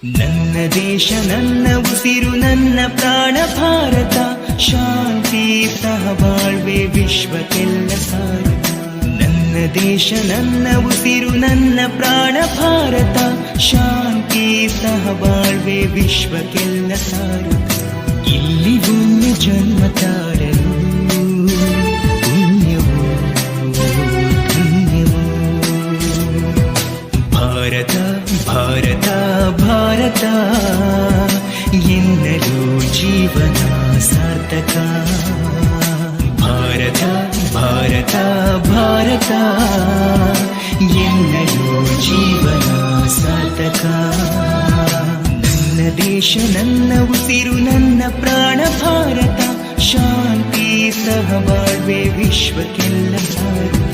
ನನ್ನ ದೇಶ ನನ್ನ ಉಸಿರು ನನ್ನ ಪ್ರಾಣ ಭಾರತ, ಶಾಂತಿ ಸಹಬಾಳ್ವೆ ವಿಶ್ವಕ್ಕೆಲ್ಲ ಸಾರತ. ನನ್ನ ದೇಶ ನನ್ನ ಉಸಿರು ನನ್ನ ಪ್ರಾಣ ಭಾರತ, ಶಾಂತಿ ಸಹಬಾಳ್ವೆ ವಿಶ್ವಕ್ಕೆಲ್ಲ ಸಾರತ. ಇಲ್ಲಿ ಭೂಮಿ ಜನ್ಮ ತಾಳಲು ಪುಣ್ಯವೋ ಪುಣ್ಯವೋ. ಭಾರತ ಭಾರತ ಭಾರತ ಎನ್ನಲು ಜೀವನ ಸಾರ್ಥಕ. ಭಾರತ ಭಾರತ ಭಾರತ ಎನ್ನಲು ಜೀವನ ಸಾರ್ಥಕ. ನನ್ನ ದೇಶ ನನ್ನ ಉಸಿರು ನನ್ನ ಪ್ರಾಣ ಭಾರತ, ಶಾಂತಿ ಸಹಬಾಳ್ವೆ ವಿಶ್ವಕ್ಕೆಲ್ಲ ಸಾರತ.